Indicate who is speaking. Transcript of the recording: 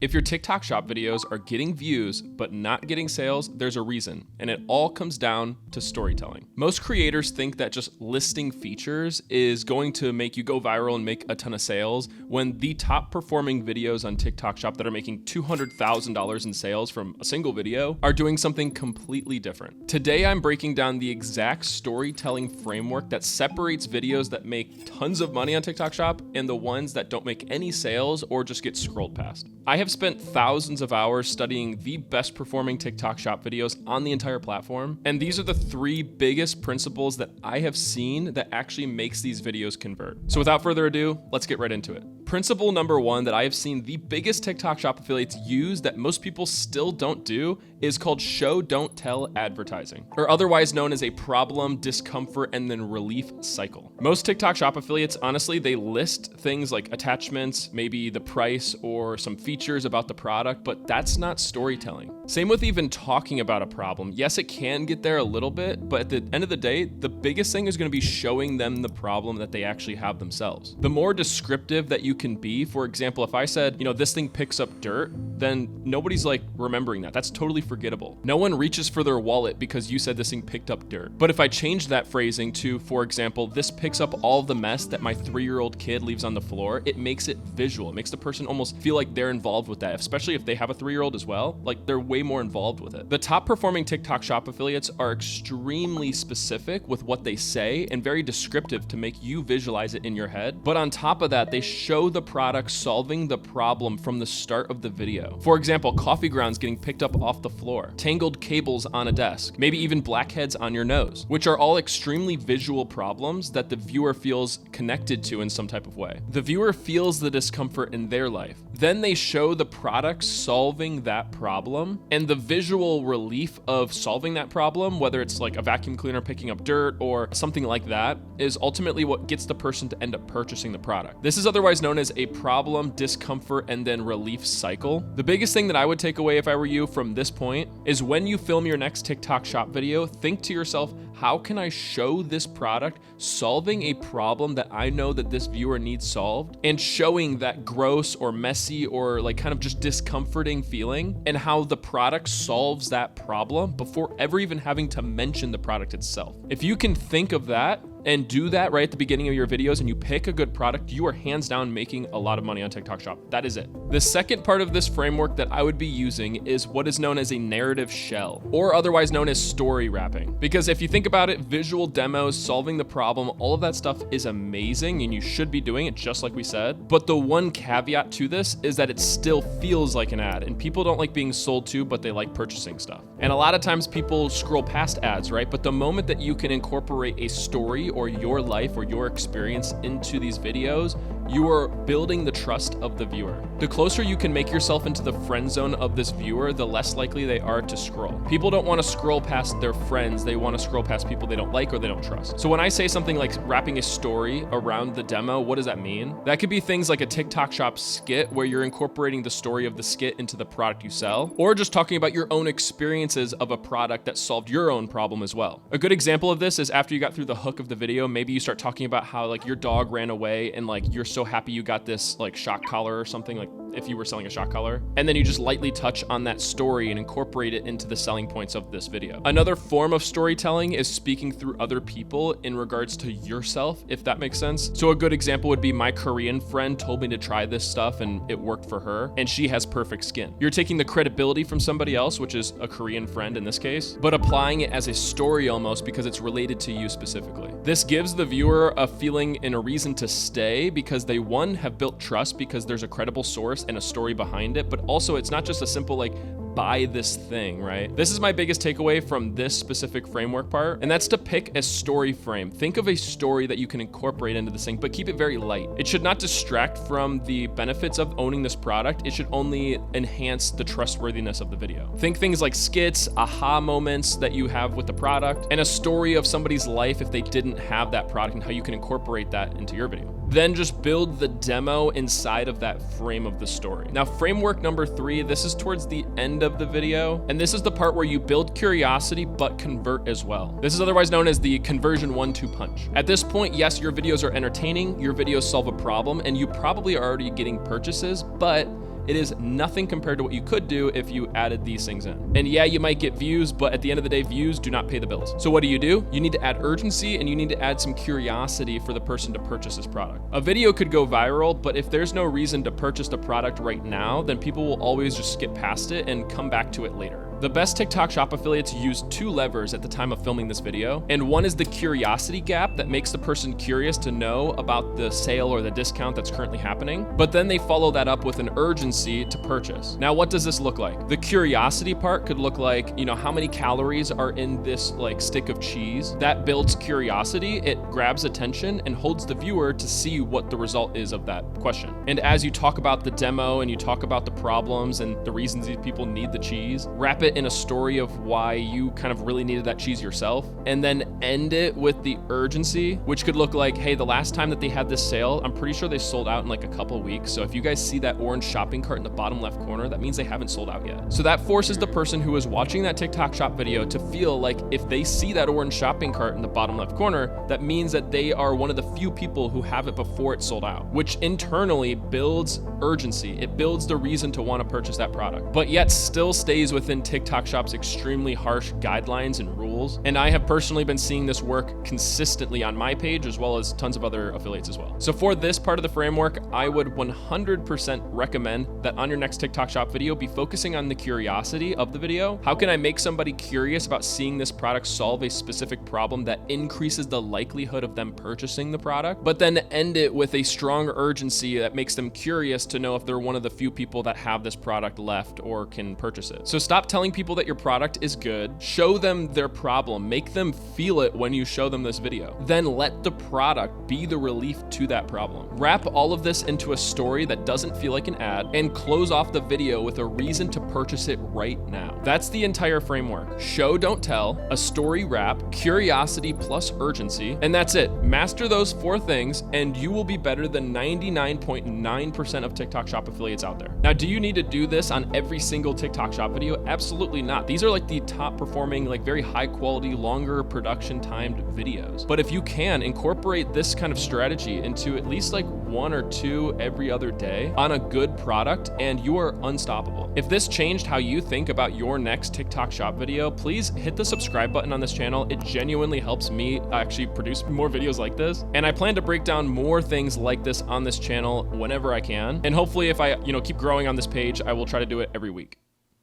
Speaker 1: If your TikTok shop videos are getting views but not getting sales, there's a reason, and it all comes down to storytelling. Most creators think that just listing features is going to make you go viral and make a ton of sales, when the top performing videos on TikTok shop that are making $200,000 in sales from a single video are doing something completely different. Today, I'm breaking down the exact storytelling framework that separates videos that make tons of money on TikTok shop and the ones that don't make any sales or just get scrolled past. I have spent thousands of hours studying the best performing TikTok shop videos on the entire platform, and these are the three biggest principles that I have seen that actually makes these videos convert. So without further ado, let's get right into it. Principle number one that I have seen the biggest TikTok shop affiliates use that most people still don't do is called show, don't tell advertising, or otherwise known as a problem, discomfort, and then relief cycle. Most TikTok shop affiliates, honestly, they list things like attachments, maybe the price or some features about the product, but that's not storytelling. Same with even talking about a problem. Yes, it can get there a little bit, but at the end of the day, the biggest thing is going to be showing them the problem that they actually have themselves. The more descriptive that you can be, for example, if I said, this thing picks up dirt, then nobody's like remembering that. That's totally forgettable. No one reaches for their wallet because you said this thing picked up dirt. But if I change that phrasing to, for example, this picks up all the mess that my 3-year-old kid leaves on the floor, it makes it visual. It makes the person almost feel like they're involved with that, especially if they have a 3-year-old as well. Like, they're way more involved with it. The top performing TikTok shop affiliates are extremely specific with what they say and very descriptive to make you visualize it in your head. But on top of that, they show the product solving the problem from the start of the video. For example, coffee grounds getting picked up off the floor, tangled cables on a desk, maybe even blackheads on your nose, which are all extremely visual problems that the viewer feels connected to in some type of way. The viewer feels the discomfort in their life. Then they show the product solving that problem, and the visual relief of solving that problem, whether it's like a vacuum cleaner picking up dirt or something like that, is ultimately what gets the person to end up purchasing the product. This is otherwise known as a problem, discomfort, and then relief cycle. The biggest thing that I would take away if I were you from this point is when you film your next TikTok shop video, think to yourself, how can I show this product solving a problem that I know that this viewer needs solved, and showing that gross or messy or like kind of just discomforting feeling, and how the product solves that problem before ever even having to mention the product itself. If you can think of that and do that right at the beginning of your videos and you pick a good product, you are hands down making a lot of money on TikTok shop. That is it. The second part of this framework that I would be using is what is known as a narrative shell, or otherwise known as story wrapping. Because if you think about it, visual demos, solving the problem, all of that stuff is amazing and you should be doing it just like we said. But the one caveat to this is that it still feels like an ad, and people don't like being sold to, but they like purchasing stuff. And a lot of times people scroll past ads, right? But the moment that you can incorporate a story or your life or your experience into these videos, you are building the trust of the viewer. The closer you can make yourself into the friend zone of this viewer, the less likely they are to scroll. People don't want to scroll past their friends. They want to scroll past people they don't like or they don't trust. So when I say something like wrapping a story around the demo, what does that mean? That could be things like a TikTok shop skit where you're incorporating the story of the skit into the product you sell, or just talking about your own experiences of a product that solved your own problem as well. A good example of this is after you got through the hook of the video, maybe you start talking about how like your dog ran away and like you're so happy you got this like shock collar or something, like if you were selling a shock collar, and then you just lightly touch on that story and incorporate it into the selling points of this video. Another form of storytelling is speaking through other people in regards to yourself, if that makes sense. So a good example would be my Korean friend told me to try this stuff and it worked for her, and she has perfect skin. You're taking the credibility from somebody else, which is a Korean friend in this case, but applying it as a story almost because it's related to you specifically. This gives the viewer a feeling and a reason to stay because they, one, have built trust because there's a credible source and a story behind it, but also it's not just a simple like buy this thing, right? This is my biggest takeaway from this specific framework part, and that's to pick a story frame. Think of a story that you can incorporate into this thing, but keep it very light. It should not distract from the benefits of owning this product. It should only enhance the trustworthiness of the video. Think things like skits, aha moments that you have with the product, and a story of somebody's life if they didn't have that product and how you can incorporate that into your video. Then just build the demo inside of that frame of the story. Now, framework number 3, this is towards the end of the video, and this is the part where you build curiosity but convert as well. This is otherwise known as the conversion 1-2 punch. At this point, yes, your videos are entertaining, your videos solve a problem, and you probably are already getting purchases, but it is nothing compared to what you could do if you added these things in. And yeah, you might get views, but at the end of the day, views do not pay the bills. So what do? You need to add urgency, and you need to add some curiosity for the person to purchase this product. A video could go viral, but if there's no reason to purchase the product right now, then people will always just skip past it and come back to it later. The best TikTok Shop affiliates use two levers at the time of filming this video, and one is the curiosity gap that makes the person curious to know about the sale or the discount that's currently happening, but then they follow that up with an urgency to purchase. Now, what does this look like? The curiosity part could look like, how many calories are in this like stick of cheese. That builds curiosity, it grabs attention and holds the viewer to see what the result is of that question. And as you talk about the demo and you talk about the problems and the reasons these people need the cheese, wrap it in a story of why you kind of really needed that cheese yourself, and then end it with the urgency, which could look like, hey, the last time that they had this sale, I'm pretty sure they sold out in like a couple weeks. So if you guys see that orange shopping cart in the bottom left corner, that means they haven't sold out yet. So that forces the person who is watching that TikTok Shop video to feel like if they see that orange shopping cart in the bottom left corner, that means that they are one of the few people who have it before it sold out, which internally builds urgency. It builds the reason to want to purchase that product, but yet still stays within TikTok Shop's extremely harsh guidelines and rules. And I have personally been seeing this work consistently on my page as well as tons of other affiliates as well. So for this part of the framework, I would 100% recommend that on your next TikTok Shop video, be focusing on the curiosity of the video. How can I make somebody curious about seeing this product solve a specific problem that increases the likelihood of them purchasing the product, but then end it with a strong urgency that makes them curious to know if they're one of the few people that have this product left or can purchase it. So stop telling people that your product is good, show them their problem, make them feel it when you show them this video. Then let the product be the relief to that problem. Wrap all of this into a story that doesn't feel like an ad, and close off the video with a reason to purchase it right now. That's the entire framework. Show, don't tell, a story wrap, curiosity plus urgency, and that's it. Master those 4 things and you will be better than 99.9% of TikTok Shop affiliates out there. Now, do you need to do this on every single TikTok Shop video? Absolutely not. These are like the top performing, like very high quality, longer production timed videos. But if you can incorporate this kind of strategy into at least like 1 or 2 every other day on a good product, and you are unstoppable. If this changed how you think about your next TikTok Shop video, please hit the subscribe button on this channel. It genuinely helps me actually produce more videos like this. And I plan to break down more things like this on this channel whenever I can. And hopefully if I, keep growing on this page, I will try to do it every week.